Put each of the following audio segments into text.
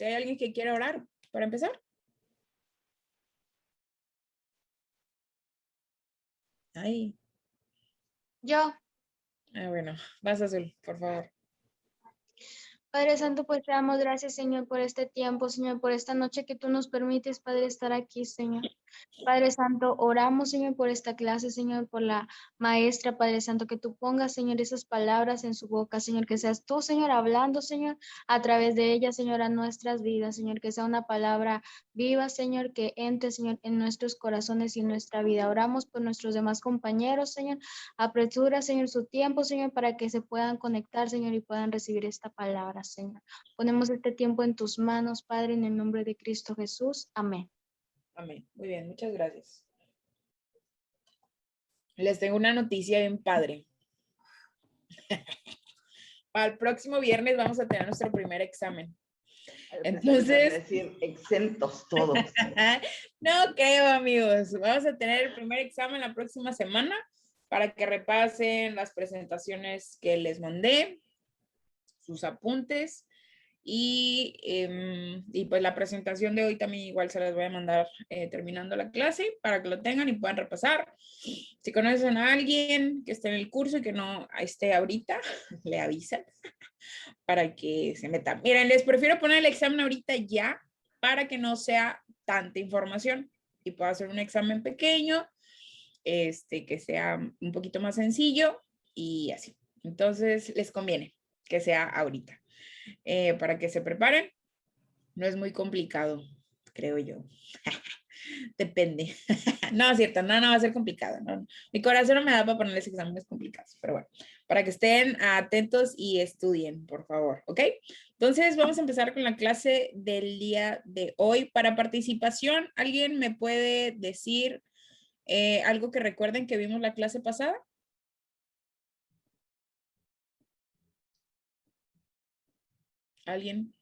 ¿Hay alguien que quiera orar para empezar? Ay. Yo. Bueno, vas Azul, por favor. Padre Santo, pues te damos gracias, Señor, por este tiempo, Señor, por esta noche que tú nos permites, Padre, estar aquí, Señor. Padre Santo, oramos, Señor, por esta clase, Señor, por la maestra, Padre Santo, que tú pongas, Señor, esas palabras en su boca, Señor, que seas tú, Señor, hablando, Señor, a través de ella, Señor, a nuestras vidas, Señor, que sea una palabra viva, Señor, que entre, Señor, en nuestros corazones y en nuestra vida. Oramos por nuestros demás compañeros, Señor, apresura, Señor, su tiempo, Señor, para que se puedan conectar, Señor, y puedan recibir esta palabra, Señor. Ponemos este tiempo en tus manos, Padre, en el nombre de Cristo Jesús. Amén. Amén. Muy bien, muchas gracias. Les tengo una noticia bien padre. Para el próximo viernes vamos a tener nuestro primer examen. Entonces, decir exentos todos. No creo, amigos. Vamos a tener el primer examen la próxima semana para que repasen las presentaciones que les mandé, sus apuntes y pues la presentación de hoy también igual se las voy a mandar terminando la clase para que lo tengan y puedan repasar. Si conocen a alguien que esté en el curso y que no esté ahorita, le avisan para que se metan. Miren, les prefiero poner el examen ahorita ya para que no sea tanta información y pueda hacer un examen pequeño, que sea un poquito más sencillo y así. Entonces, les conviene que sea ahorita. Para que se preparen. No es muy complicado, creo yo. Depende. No, es cierto, no va a ser complicado. No. Mi corazón no me da para ponerles exámenes complicados, pero bueno, para que estén atentos y estudien, por favor, ¿ok? Entonces, vamos a empezar con la clase del día de hoy. Para participación, ¿alguien me puede decir algo que recuerden que vimos la clase pasada? ¿Alguien?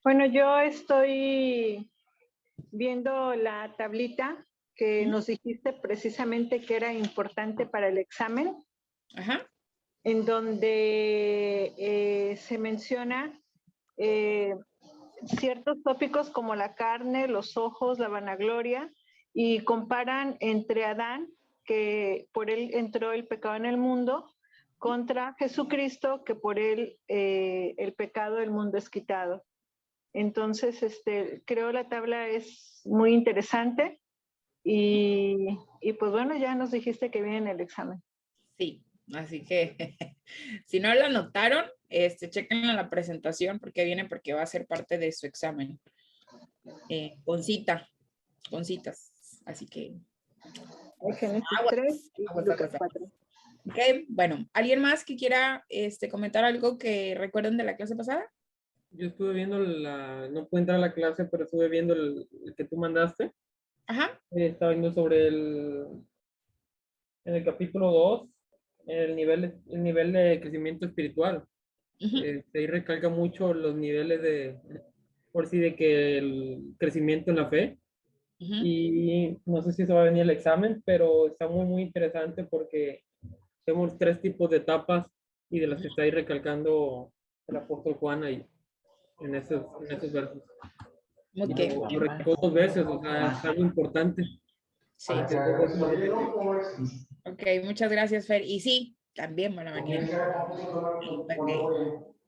Bueno, yo estoy viendo la tablita que nos dijiste precisamente que era importante para el examen. Ajá. En donde se menciona ciertos tópicos como la carne, los ojos, la vanagloria, y comparan entre Adán, que por él entró el pecado en el mundo, contra Jesucristo, que por él el pecado del mundo es quitado. Entonces, creo la tabla es muy interesante y pues bueno, ya nos dijiste que viene el examen. Sí, así que si no lo anotaron, chequen la presentación porque viene porque va a ser parte de su examen. Con citas. Así que... Génesis 3 y Lucas 4. Ok, bueno, ¿alguien más que quiera comentar algo que recuerden de la clase pasada? Yo estuve viendo no pude entrar a la clase, pero estuve viendo el que tú mandaste. Ajá. Estaba viendo sobre en el capítulo 2, el nivel de crecimiento espiritual. Ahí recalca mucho los niveles por sí, de que el crecimiento en la fe. Y no sé si se va a venir el examen, pero está muy, muy interesante porque tenemos 3 tipos de etapas y de las que está ahí recalcando el apóstol Juan ahí en esos versos. Okay. Lo recalcó 2 veces, o sea, es algo importante. Sí. Ok, muchas gracias, Fer. Y sí, también van a venir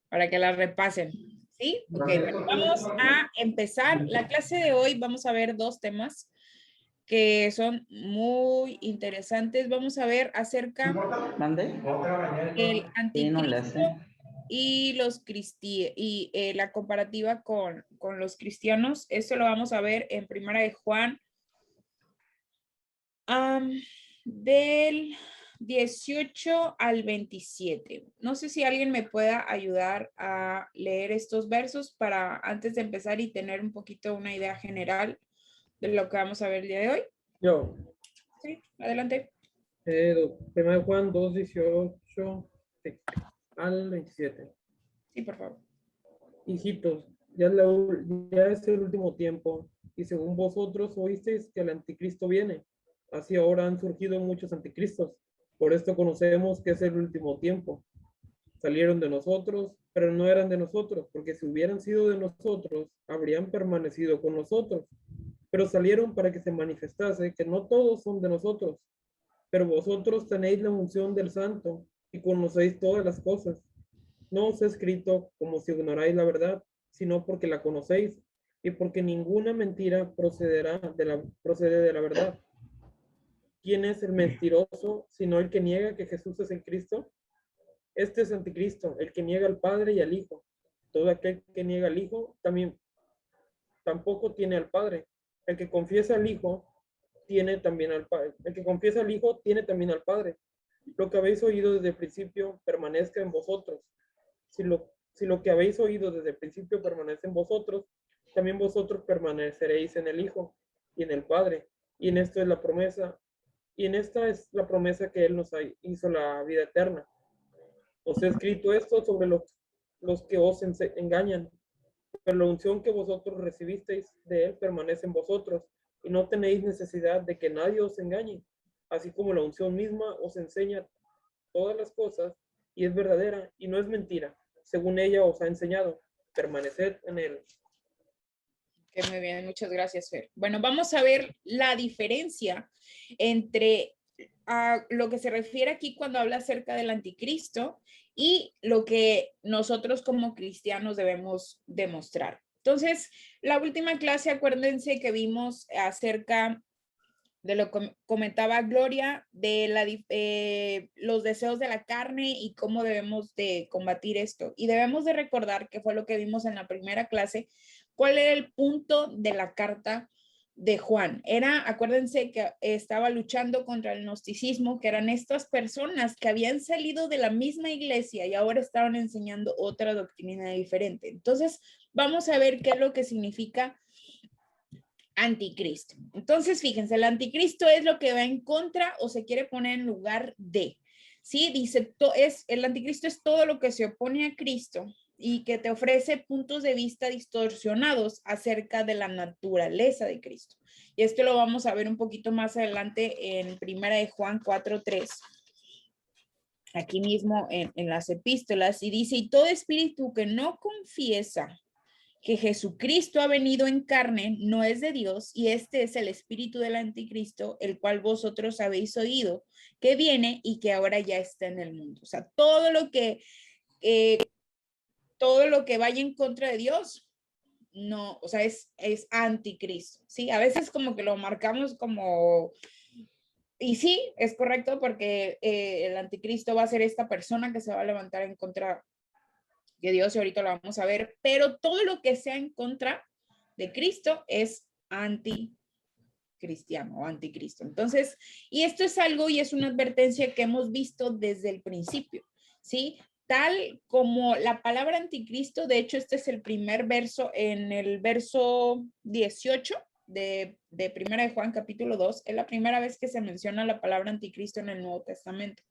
para que la repasen. ¿Sí? Ok, bueno, vamos a empezar. La clase de hoy vamos a ver 2 temas que son muy interesantes. Vamos a ver acerca del anticristo y la comparativa con los cristianos. Esto lo vamos a ver en Primera de Juan del 18 al 27. No sé si alguien me pueda ayudar a leer estos versos para antes de empezar y tener un poquito una idea general de lo que vamos a ver el día de hoy. Yo. Sí, adelante. Primera de Juan 2, 18 al 27. Sí, por favor. Hijitos, ya es el último tiempo, y según vosotros oísteis que el anticristo viene. Así ahora han surgido muchos anticristos. Por esto conocemos que es el último tiempo. salieron de nosotros, pero no eran de nosotros, porque si hubieran sido de nosotros, habrían permanecido con nosotros. Pero salieron para que se manifestase que no todos son de nosotros, pero vosotros tenéis la unción del Santo y conocéis todas las cosas. No os he escrito como si ignoráis la verdad, sino porque la conocéis y porque ninguna mentira procede de la verdad. ¿Quién es el mentiroso sino el que niega que Jesús es el Cristo? Este es anticristo, el que niega al Padre y al Hijo. Todo aquel que niega al Hijo tampoco tiene al Padre. El que confiesa al Hijo tiene también al Padre. El que confiesa al Hijo tiene también al Padre. Lo que habéis oído desde el principio permanezca en vosotros. Si lo que habéis oído desde el principio permanece en vosotros, también vosotros permaneceréis en el Hijo y en el Padre. Y en esto es la promesa, y en esta es la promesa que Él nos hizo, la vida eterna. Os he escrito esto sobre los que os engañan, pero la unción que vosotros recibisteis de Él permanece en vosotros, y no tenéis necesidad de que nadie os engañe, así como la unción misma os enseña todas las cosas, y es verdadera, y no es mentira, según ella os ha enseñado. Permaneced en Él. Ok, muy bien, muchas gracias, Fer. Bueno, vamos a ver la diferencia entre lo que se refiere aquí cuando habla acerca del anticristo y lo que nosotros como cristianos debemos demostrar. Entonces, la última clase, acuérdense que vimos acerca de lo que comentaba Gloria, de los deseos de la carne y cómo debemos de combatir esto. Y debemos de recordar, que fue lo que vimos en la primera clase, cuál era el punto de la carta de Juan. Acuérdense que estaba luchando contra el gnosticismo, que eran estas personas que habían salido de la misma iglesia y ahora estaban enseñando otra doctrina diferente. Entonces, vamos a ver qué es lo que significa anticristo. Entonces, fíjense, el anticristo es lo que va en contra o se quiere poner en lugar de, ¿sí? Dice, el anticristo es todo lo que se opone a Cristo y que te ofrece puntos de vista distorsionados acerca de la naturaleza de Cristo. Y esto lo vamos a ver un poquito más adelante en Primera de Juan 4:3. Aquí mismo en las epístolas, y dice, y todo espíritu que no confiesa que Jesucristo ha venido en carne no es de Dios, y este es el espíritu del anticristo, el cual vosotros habéis oído, que viene y que ahora ya está en el mundo. O sea, todo lo que vaya en contra de Dios, no, o sea, es anticristo, ¿sí? A veces como que lo marcamos como, y sí, es correcto, porque el anticristo va a ser esta persona que se va a levantar en contra de Dios, y ahorita lo vamos a ver, pero todo lo que sea en contra de Cristo es anticristiano o anticristo. Entonces, y esto es algo y es una advertencia que hemos visto desde el principio, ¿sí? Tal como la palabra anticristo, de hecho, este es el primer verso, en el verso 18 de Primera de Juan, capítulo 2, es la primera vez que se menciona la palabra anticristo en el Nuevo Testamento.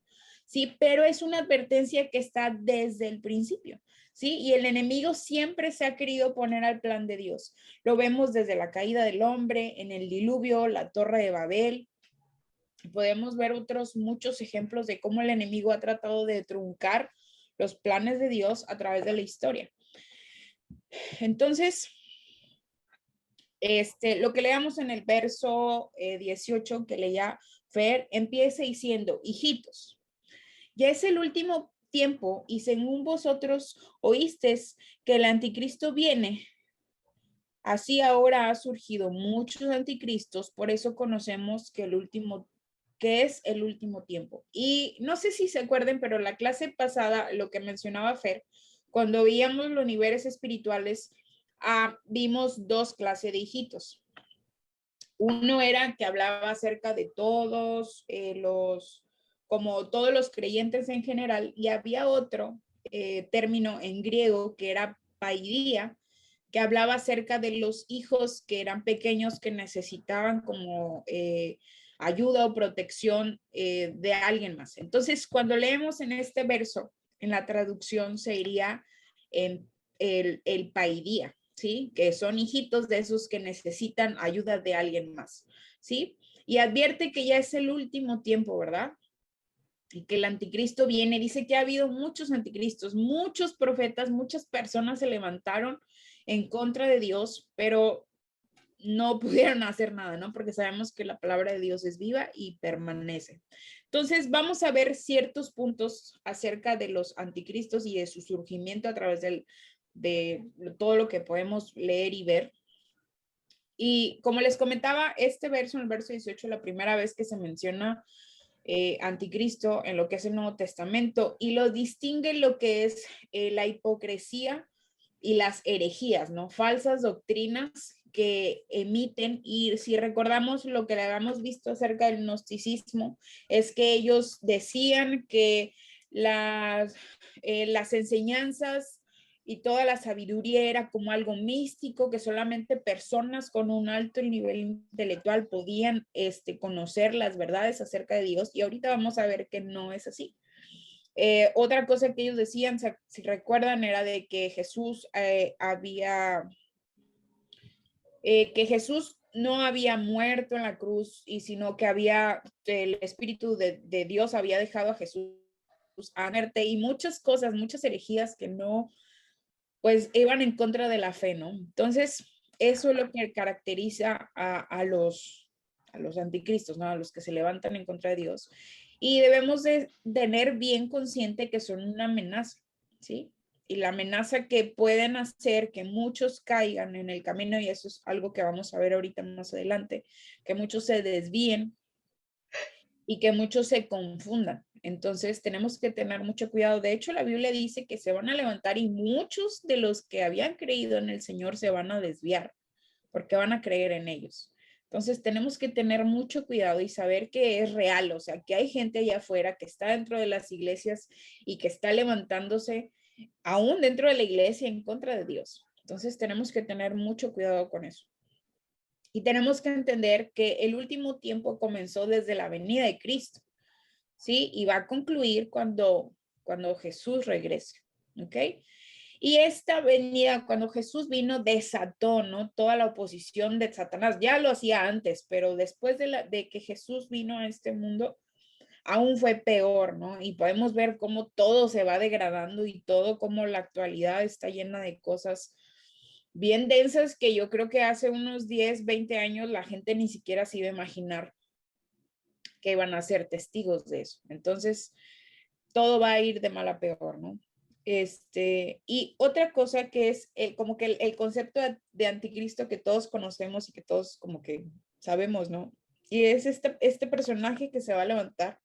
Sí, pero es una advertencia que está desde el principio, ¿sí? Y el enemigo siempre se ha querido poner al plan de Dios. Lo vemos desde la caída del hombre, en el diluvio, la Torre de Babel. Podemos ver muchos ejemplos de cómo el enemigo ha tratado de truncar los planes de Dios a través de la historia. Entonces, lo que leamos en el verso 18 que leía Fer, empieza diciendo, hijitos, ya es el último tiempo y según vosotros oísteis que el anticristo viene, así ahora ha surgido muchos anticristos, por eso conocemos que es el último tiempo. Y no sé si se acuerden, pero la clase pasada, lo que mencionaba Fer, cuando veíamos los niveles espirituales, vimos dos clases de hijitos. Uno era que hablaba acerca de todos como todos los creyentes en general, y había otro término en griego que era paidia, que hablaba acerca de los hijos que eran pequeños, que necesitaban como ayuda o protección de alguien más. Entonces, cuando leemos en este verso, en la traducción se iría en el paidía, ¿sí? Que son hijitos de esos que necesitan ayuda de alguien más, ¿sí? Y advierte que ya es el último tiempo, ¿verdad? y que el anticristo viene. Dice que ha habido muchos anticristos, muchos profetas, muchas personas se levantaron en contra de Dios, pero no pudieron hacer nada, ¿no? Porque sabemos que la palabra de Dios es viva y permanece. Entonces, vamos a ver ciertos puntos acerca de los anticristos y de su surgimiento a través de todo lo que podemos leer y ver. Y como les comentaba, este verso, en el verso 18, la primera vez que se menciona anticristo en lo que es el Nuevo Testamento, y lo distingue lo que es la hipocresía y las herejías, ¿no? Falsas doctrinas que emiten. Y si recordamos lo que le habíamos visto acerca del gnosticismo, es que ellos decían que las enseñanzas y toda la sabiduría era como algo místico, que solamente personas con un alto nivel intelectual podían conocer las verdades acerca de Dios. Y ahorita vamos a ver que no es así. Otra cosa que ellos decían, si recuerdan, era de que Jesús que Jesús no había muerto en la cruz, y sino que el Espíritu de Dios había dejado a Jesús a muerte, y muchas cosas, muchas herejías que no, pues iban en contra de la fe, ¿no? Entonces, eso es lo que caracteriza a los anticristos, ¿no? A los que se levantan en contra de Dios. Y debemos de tener bien consciente que son una amenaza, ¿sí? Y la amenaza que pueden hacer que muchos caigan en el camino, y eso es algo que vamos a ver ahorita más adelante, que muchos se desvíen y que muchos se confundan. Entonces tenemos que tener mucho cuidado. De hecho, la Biblia dice que se van a levantar y muchos de los que habían creído en el Señor se van a desviar porque van a creer en ellos. Entonces tenemos que tener mucho cuidado y saber que es real, o sea, que hay gente allá afuera que está dentro de las iglesias y que está levantándose aún dentro de la iglesia en contra de Dios. Entonces tenemos que tener mucho cuidado con eso. Y tenemos que entender que el último tiempo comenzó desde la venida de Cristo, ¿sí? Y va a concluir cuando Jesús regrese, ¿ok? Y esta venida, cuando Jesús vino, desató, ¿no? Toda la oposición de Satanás. Ya lo hacía antes, pero después de que Jesús vino a este mundo, aún fue peor, ¿no? Y podemos ver cómo todo se va degradando y todo, como la actualidad está llena de cosas bien densas que yo creo que hace unos 10, 20 años la gente ni siquiera se iba a imaginar que iban a ser testigos de eso. Entonces, todo va a ir de mal a peor, ¿no? Y otra cosa que es como que el concepto de anticristo que todos conocemos y que todos como que sabemos, ¿no? Y es este personaje que se va a levantar.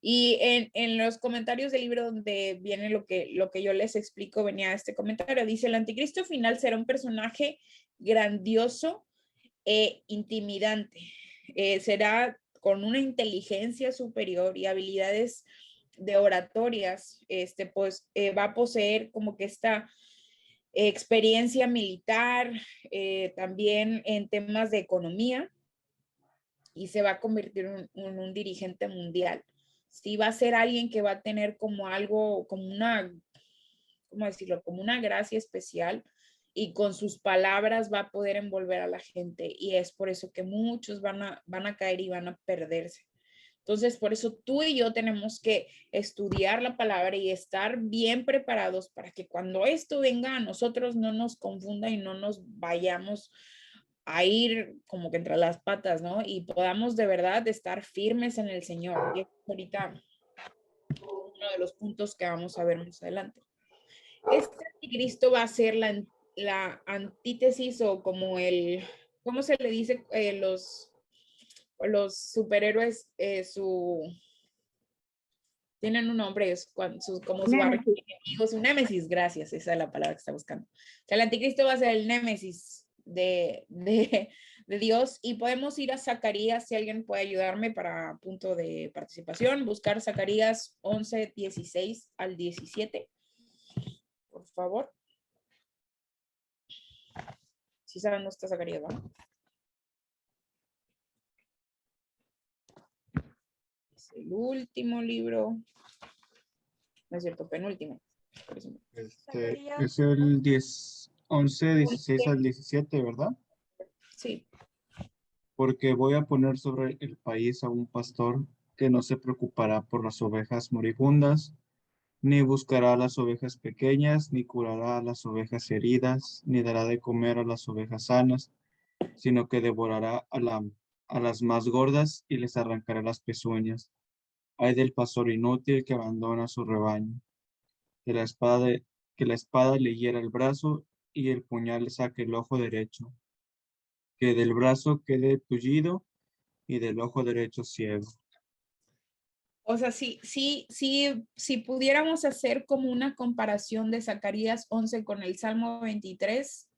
Y en los comentarios del libro donde viene lo que yo les explico, venía este comentario. Dice: el anticristo final será un personaje grandioso e intimidante. Será con una inteligencia superior y habilidades de oratorias. Pues va a poseer como que esta experiencia militar, también en temas de economía, y se va a convertir en un dirigente mundial. Sí, va a ser alguien que va a tener como algo, como una, ¿cómo decirlo? Como una gracia especial, y con sus palabras va a poder envolver a la gente, y es por eso que muchos van a caer y van a perderse. Entonces, por eso tú y yo tenemos que estudiar la palabra y estar bien preparados para que cuando esto venga a nosotros no nos confunda y no nos vayamos a ir como que entre las patas, ¿no? Y podamos de verdad estar firmes en el Señor. Y es ahorita uno de los puntos que vamos a ver más adelante. Este anticristo va a ser la antítesis, o como ¿cómo se le dice? Los superhéroes, tienen un nombre, como su archienemigo, su némesis, gracias, esa es la palabra que está buscando. O sea, el anticristo va a ser el némesis de Dios. Y podemos ir a Zacarías, si alguien puede ayudarme para punto de participación, buscar Zacarías 11, 16 al 17, por favor. Si saben dónde está Zacarías, ¿verdad? Es el último libro, no es cierto, penúltimo. Es el 11, 16 al 17, ¿verdad? Sí. Porque voy a poner sobre el país a un pastor que no se preocupará por las ovejas moribundas, ni buscará a las ovejas pequeñas, ni curará a las ovejas heridas, ni dará de comer a las ovejas sanas, sino que devorará a las más gordas y les arrancará las pezuñas. Ay del pastor inútil que abandona su rebaño, que la espada le hiera el brazo y el puñal le saque el ojo derecho, que del brazo quede tullido y del ojo derecho ciego. O sea, si pudiéramos hacer como una comparación de Zacarías 11 con el Salmo 23,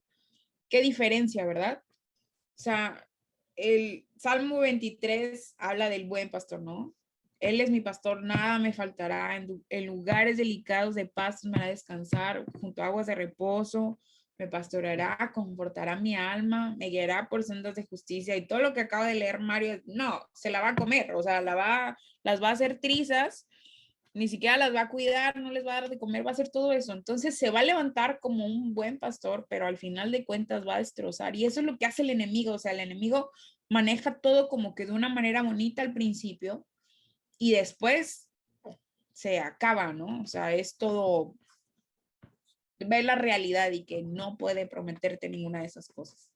qué diferencia, ¿verdad? O sea, el Salmo 23 habla del buen pastor, ¿no? Él es mi pastor, nada me faltará, en lugares delicados de paz me hará descansar, junto a aguas de reposo, me pastoreará, confortará mi alma, me guiará por sendas de justicia, y todo lo que acaba de leer Mario, no, se la va a comer, o sea, las va a hacer trizas, ni siquiera las va a cuidar, no les va a dar de comer, va a hacer todo eso. Entonces se va a levantar como un buen pastor, pero al final de cuentas va a destrozar. Y eso es lo que hace el enemigo. O sea, el enemigo maneja todo como que de una manera bonita al principio y después se acaba, ¿no? O sea, es todo, ve la realidad y que no puede prometerte ninguna de esas cosas.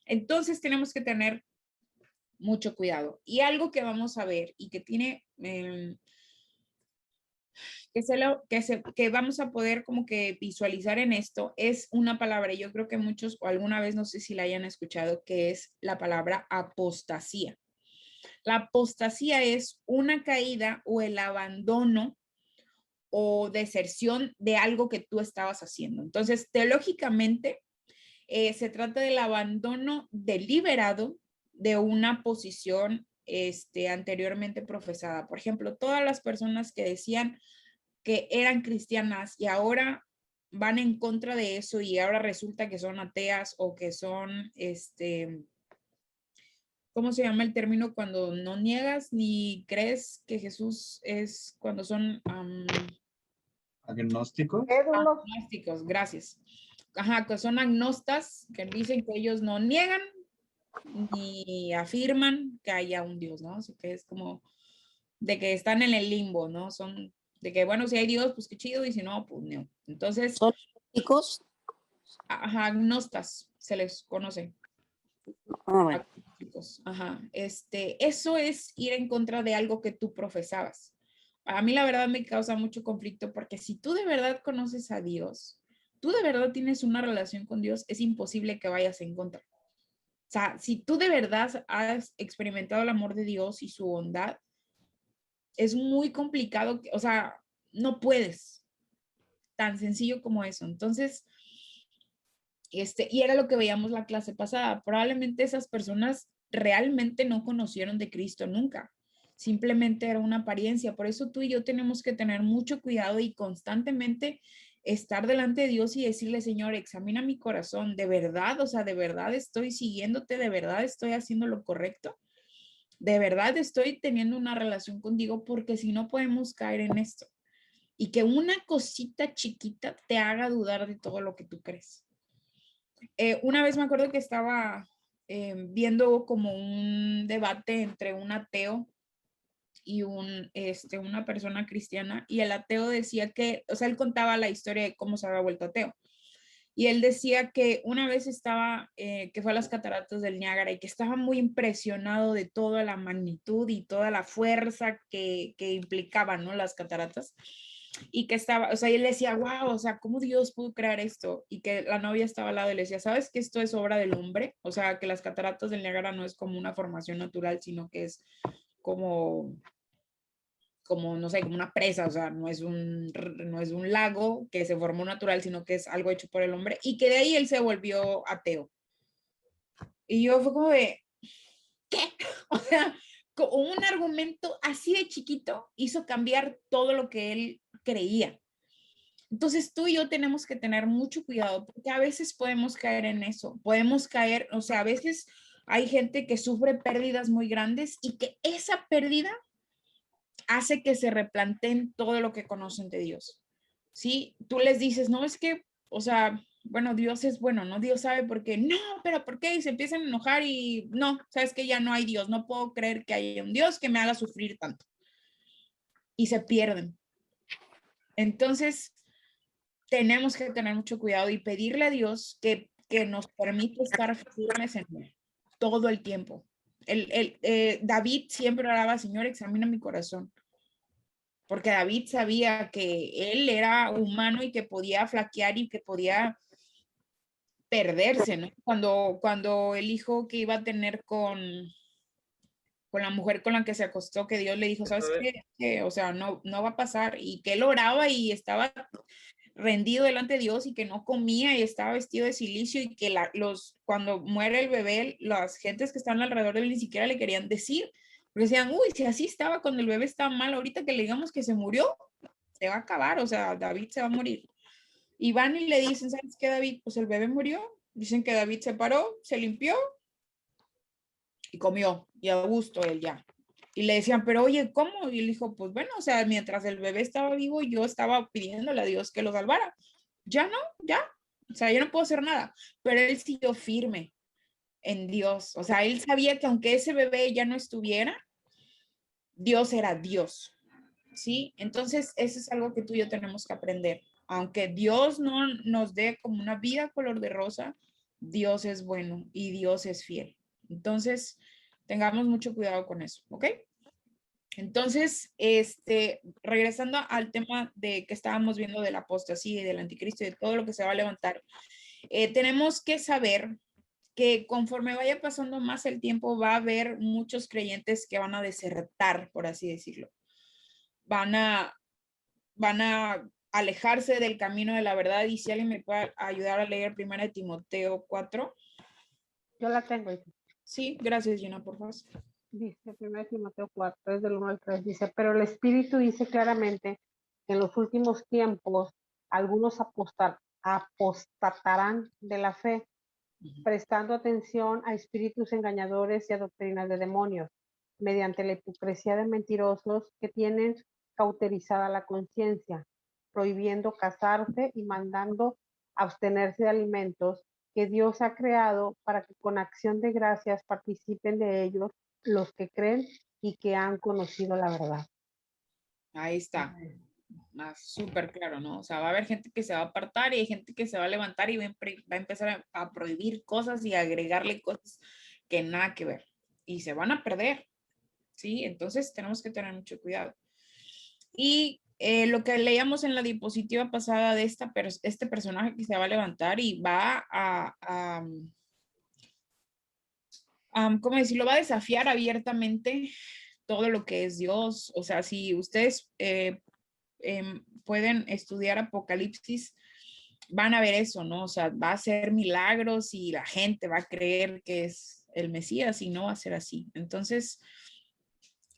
Entonces tenemos que tener mucho cuidado. Y algo que vamos a ver y que tiene... que vamos a poder como que visualizar en esto es una palabra, yo creo que muchos o alguna vez no sé si la hayan escuchado, que es la palabra apostasía. La apostasía es una caída o el abandono o deserción de algo que tú estabas haciendo. Entonces, teológicamente, se trata del abandono deliberado de una posición anteriormente profesada. Por ejemplo, todas las personas que decían que eran cristianas y ahora van en contra de eso y ahora resulta que son ateas o que son, ¿cómo se llama el término cuando no niegas ni crees que Jesús es cuando son ¿Agnósticos? agnósticos? Gracias. Ajá, que son agnostas, que dicen que ellos no niegan ni afirman que haya un Dios, ¿no? Así que es como de que están en el limbo, ¿no? Son de que, bueno, si hay Dios, pues qué chido, y si no, pues no. Entonces, ¿Son chicos? ajá, agnostas se les conoce. Ah, bueno. Agnósticos, ajá. Eso es ir en contra de algo que tú profesabas. A mí la verdad me causa mucho conflicto porque si tú de verdad conoces a Dios, tú de verdad tienes una relación con Dios, es imposible que vayas en contra. O sea, si tú de verdad has experimentado el amor de Dios y su bondad, es muy complicado, o sea, no puedes, tan sencillo como eso. Entonces, y era lo que veíamos la clase pasada, probablemente esas personas realmente no conocieron de Cristo nunca, simplemente era una apariencia. Por eso tú y yo tenemos que tener mucho cuidado y constantemente estar delante de Dios y decirle, Señor, examina mi corazón, de verdad, o sea, de verdad estoy siguiéndote, de verdad estoy haciendo lo correcto. De verdad estoy teniendo una relación contigo, porque si no podemos caer en esto y que una cosita chiquita te haga dudar de todo lo que tú crees. Una vez me acuerdo que estaba viendo como un debate entre un ateo y una persona cristiana, y el ateo decía que, o sea, él contaba la historia de cómo se había vuelto ateo. Y él decía que una vez estaba, que fue a las cataratas del Niágara y que estaba muy impresionado de toda la magnitud y toda la fuerza que implicaban, ¿no? Las cataratas. Y que estaba, o sea, él decía, wow, o sea, ¿cómo Dios pudo crear esto? Y que la novia estaba al lado y le decía, ¿sabes que esto es obra del hombre? O sea, que las cataratas del Niágara no es como una formación natural, sino que es como no sé, como una presa, o sea, no es un lago que se formó natural, sino que es algo hecho por el hombre, y que de ahí él se volvió ateo. Y yo fue como de, ¿qué? O sea, un argumento así de chiquito hizo cambiar todo lo que él creía. Entonces tú y yo tenemos que tener mucho cuidado, porque a veces podemos caer en eso, podemos caer, o sea, a veces hay gente que sufre pérdidas muy grandes y que esa pérdida hace que se replanteen todo lo que conocen de Dios. ¿Sí? Tú les dices, no, es que, o sea, bueno, Dios es bueno, ¿no? Dios sabe por qué. No, pero ¿por qué? Y se empiezan a enojar y no, sabes que ya no hay Dios. No puedo creer que haya un Dios que me haga sufrir tanto. y se pierden. Entonces, tenemos que tener mucho cuidado y pedirle a Dios que nos permita estar firmes en él todo el tiempo. David siempre oraba, Señor, examina mi corazón. Porque David sabía que él era humano y que podía flaquear y que podía perderse, ¿no? Cuando el hijo que iba a tener con la mujer con la que se acostó, que Dios le dijo, ¿sabes qué? O sea, no va a pasar. Y que él oraba y estaba rendido delante de Dios y que no comía y estaba vestido de silicio y que cuando muere el bebé, las gentes que están alrededor de él ni siquiera le querían decir, porque decían, uy, si así estaba cuando el bebé estaba mal, ahorita que le digamos que se murió, se va a acabar, o sea, David se va a morir. Y van y le dicen, ¿sabes qué, David? Pues el bebé murió. Dicen que David se paró, se limpió y comió, y a gusto él ya. Y le decían, pero oye, ¿cómo? Y él dijo, pues bueno, o sea, mientras el bebé estaba vivo, yo estaba pidiéndole a Dios que lo salvara. Ya no, ya. O sea, yo no puedo hacer nada. Pero él siguió firme en Dios. O sea, él sabía que aunque ese bebé ya no estuviera, Dios era Dios. ¿Sí? Entonces, eso es algo que tú y yo tenemos que aprender. Aunque Dios no nos dé como una vida color de rosa, Dios es bueno y Dios es fiel. Entonces, tengamos mucho cuidado con eso, ¿ok? Entonces, regresando al tema de que estábamos viendo de la apostasía y del anticristo y de todo lo que se va a levantar, tenemos que saber que conforme vaya pasando más el tiempo, va a haber muchos creyentes que van a desertar, por así decirlo. Van a alejarse del camino de la verdad. Y si alguien me puede ayudar a leer 1 Timoteo 4. Yo la tengo. Sí, gracias, Gina, por favor. Dice 1 Timoteo 4, es del 1 al 3, dice, pero el Espíritu dice claramente que en los últimos tiempos algunos apostatarán de la fe, prestando atención a espíritus engañadores y a doctrinas de demonios, mediante la hipocresía de mentirosos que tienen cauterizada la conciencia, prohibiendo casarse y mandando abstenerse de alimentos que Dios ha creado para que con acción de gracias participen de ellos los que creen y que han conocido la verdad. Ahí está. Más súper claro, ¿no? O sea, va a haber gente que se va a apartar y hay gente que se va a levantar y va a empezar a prohibir cosas y a agregarle cosas que nada que ver. Y se van a perder, ¿sí? Entonces tenemos que tener mucho cuidado. Y lo que leíamos en la diapositiva pasada de este personaje que se va a levantar y va ¿cómo decirlo? Va a desafiar abiertamente todo lo que es Dios. O sea, si ustedes pueden estudiar Apocalipsis, van a ver eso, ¿no? O sea, va a hacer milagros y la gente va a creer que es el Mesías y no va a ser así. Entonces,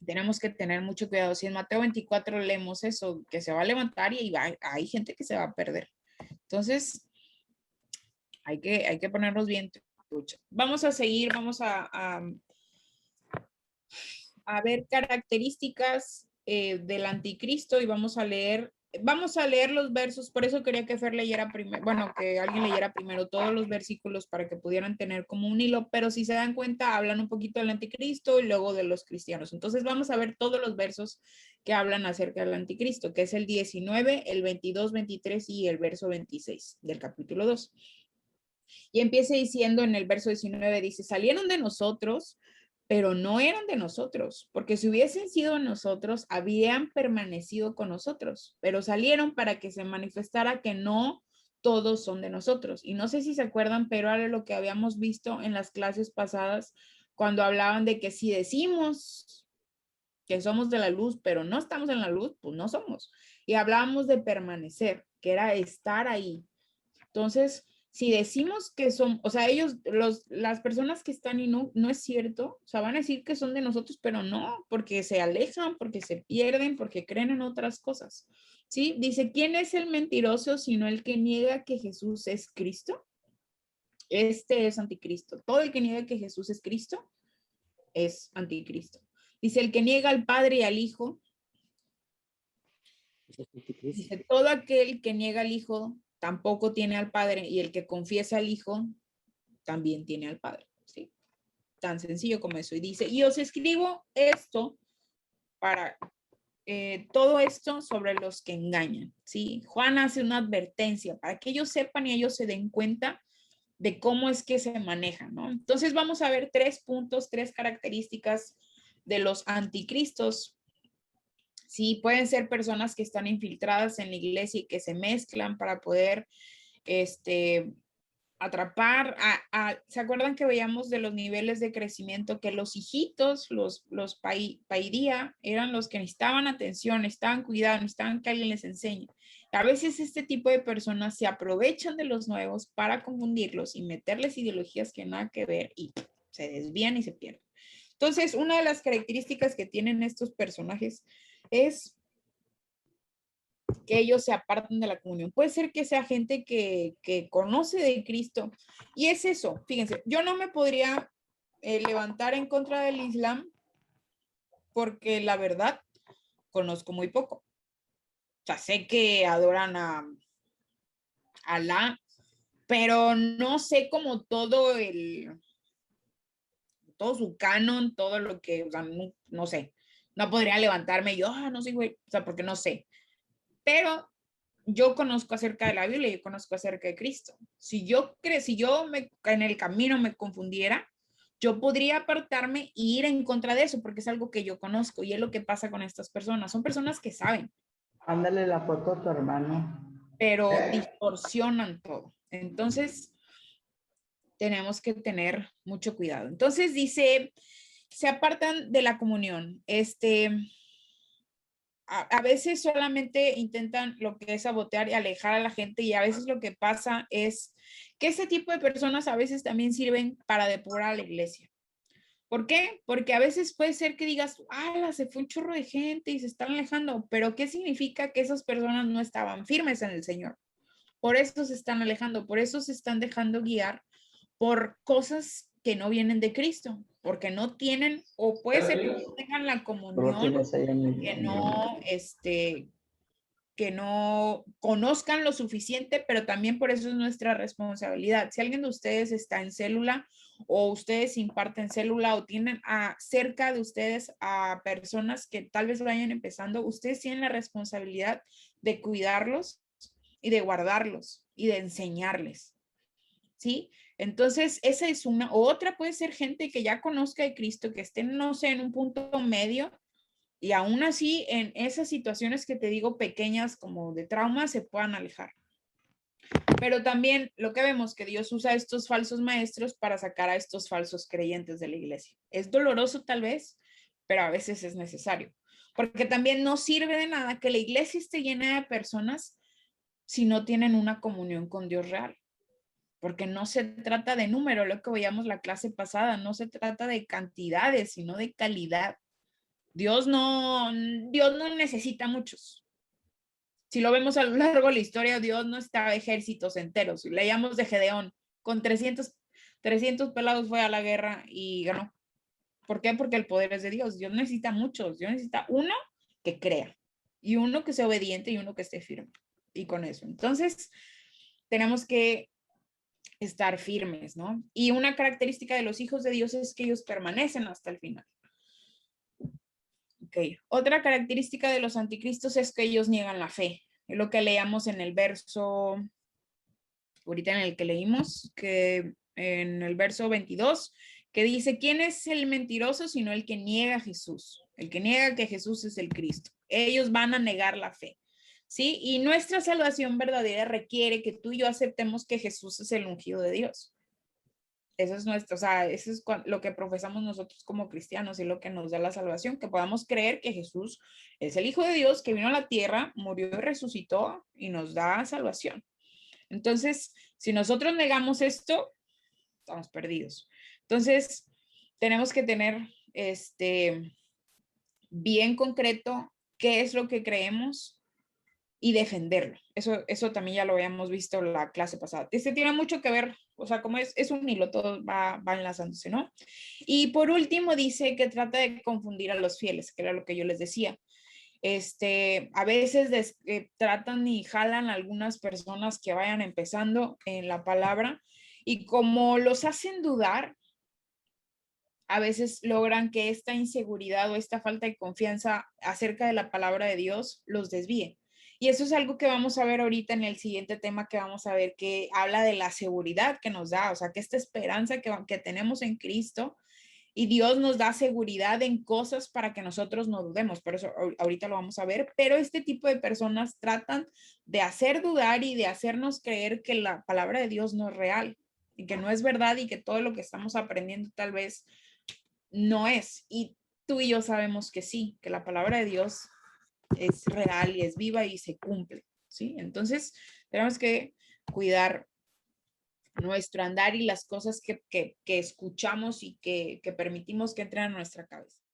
tenemos que tener mucho cuidado. Si en Mateo 24 leemos eso, que se va a levantar y hay gente que se va a perder. Entonces, hay que ponernos bien. Vamos a seguir, vamos a ver características del anticristo y vamos a leer los versos. Por eso quería que Fer leyera primero, bueno, que alguien leyera primero todos los versículos para que pudieran tener como un hilo, pero si se dan cuenta, hablan un poquito del anticristo y luego de los cristianos. Entonces vamos a ver todos los versos que hablan acerca del anticristo, que es el 19, el 22, 23 y el verso 26 del capítulo 2. Y empieza diciendo en el verso 19, dice, salieron de nosotros, pero no eran de nosotros, porque si hubiesen sido de nosotros, habrían permanecido con nosotros, pero salieron para que se manifestara que no todos son de nosotros. Y no sé si se acuerdan, pero era lo que habíamos visto en las clases pasadas, cuando hablaban de que si decimos que somos de la luz, pero no estamos en la luz, pues no somos. Y hablábamos de permanecer, que era estar ahí. Entonces, si decimos que son, o sea, ellos, las personas que están y no es cierto, o sea, van a decir que son de nosotros, pero no, porque se alejan, porque se pierden, porque creen en otras cosas. ¿Sí? Dice, ¿quién es el mentiroso sino el que niega que Jesús es Cristo? Este es anticristo. Todo el que niega que Jesús es Cristo es anticristo. Dice, el que niega al Padre y al Hijo. Dice, todo aquel que niega al Hijo tampoco tiene al Padre, y el que confiesa al Hijo también tiene al Padre, ¿sí? Tan sencillo como eso. Y dice, y os escribo esto para todo esto sobre los que engañan, ¿sí? Juan hace una advertencia para que ellos sepan y ellos se den cuenta de cómo es que se manejan, ¿no? Entonces vamos a ver 3 puntos, 3 características de los anticristos. Sí, pueden ser personas que están infiltradas en la iglesia y que se mezclan para poder, atrapar ¿se acuerdan que veíamos de los niveles de crecimiento que los hijitos, los paidía, eran los que necesitaban atención, necesitaban cuidado, necesitaban que alguien les enseñe? A veces este tipo de personas se aprovechan de los nuevos para confundirlos y meterles ideologías que nada que ver y se desvían y se pierden. Entonces, una de las características que tienen estos personajes es que ellos se apartan de la comunión. Puede ser que sea gente que conoce de Cristo. Y es eso, fíjense, yo no me podría levantar en contra del Islam porque la verdad conozco muy poco. O sea, sé que adoran a Alá, pero no sé como todo su canon, todo lo que, o sea, no sé. No podría levantarme y yo, no sé, güey, o sea, porque no sé. Pero yo conozco acerca de la Biblia, yo conozco acerca de Cristo. Si yo en el camino me confundiera, yo podría apartarme e ir en contra de eso, porque es algo que yo conozco y es lo que pasa con estas personas. Son personas que saben. Ándale la foto a tu hermano. Pero distorsionan todo. Entonces, tenemos que tener mucho cuidado. Entonces dice, se apartan de la comunión. A veces solamente intentan lo que es sabotear y alejar a la gente, y a veces lo que pasa es que ese tipo de personas a veces también sirven para depurar a la iglesia. ¿Por qué? Porque a veces puede ser que digas, se fue un chorro de gente y se están alejando, pero ¿qué significa? Que esas personas no estaban firmes en el Señor. Por eso se están alejando, por eso se están dejando guiar por cosas que no vienen de Cristo, porque no tienen, o puede ser que no tengan la comunión, que no conozcan lo suficiente, pero también por eso es nuestra responsabilidad. Si alguien de ustedes está en célula o ustedes imparten célula o tienen cerca de ustedes a personas que tal vez vayan empezando, ustedes tienen la responsabilidad de cuidarlos y de guardarlos y de enseñarles, ¿sí? Entonces, esa es una. Otra puede ser gente que ya conozca de Cristo, que estén, no sé, en un punto medio, y aún así en esas situaciones que te digo pequeñas como de trauma se puedan alejar. Pero también lo que vemos que Dios usa a estos falsos maestros para sacar a estos falsos creyentes de la iglesia. Es doloroso tal vez, pero a veces es necesario. Porque también no sirve de nada que la iglesia esté llena de personas si no tienen una comunión con Dios real. Porque no se trata de número, lo que veíamos la clase pasada, no se trata de cantidades, sino de calidad. Dios no necesita muchos. Si lo vemos a lo largo de la historia, Dios no estaba ejércitos enteros. Leíamos de Gedeón, con 300 pelados fue a la guerra y ganó. ¿Por qué? Porque el poder es de Dios. Dios necesita muchos. Dios necesita uno que crea y uno que sea obediente y uno que esté firme. Y con eso. Entonces, tenemos que estar firmes, ¿no? Y una característica de los hijos de Dios es que ellos permanecen hasta el final. Ok, otra característica de los anticristos es que ellos niegan la fe. Es lo que leíamos en el verso, ahorita en el que leímos, que en el verso 22, que dice, ¿quién es el mentiroso sino el que niega a Jesús? El que niega que Jesús es el Cristo. Ellos van a negar la fe, ¿sí? Y nuestra salvación verdadera requiere que tú y yo aceptemos que Jesús es el ungido de Dios. Eso es nuestro, o sea, eso es lo que profesamos nosotros como cristianos y lo que nos da la salvación, que podamos creer que Jesús es el Hijo de Dios que vino a la tierra, murió y resucitó y nos da salvación. Entonces, si nosotros negamos esto, estamos perdidos. Entonces, tenemos que tener bien concreto qué es lo que creemos y defenderlo. Eso también ya lo habíamos visto en la clase pasada. Tiene mucho que ver, o sea, como es un hilo, todo va enlazándose, ¿no? Y por último dice que trata de confundir a los fieles, que era lo que yo les decía. A veces tratan y jalan a algunas personas que vayan empezando en la palabra y como los hacen dudar, a veces logran que esta inseguridad o esta falta de confianza acerca de la palabra de Dios los desvíe. Y eso es algo que vamos a ver ahorita en el siguiente tema que vamos a ver, que habla de la seguridad que nos da, o sea, que esta esperanza que tenemos en Cristo, y Dios nos da seguridad en cosas para que nosotros no dudemos. Por eso ahorita lo vamos a ver, pero este tipo de personas tratan de hacer dudar y de hacernos creer que la palabra de Dios no es real y que no es verdad y que todo lo que estamos aprendiendo tal vez no es. Y tú y yo sabemos que sí, que la palabra de Dios es real y es viva y se cumple, ¿sí? Entonces, tenemos que cuidar nuestro andar y las cosas que escuchamos y que permitimos que entren a nuestra cabeza.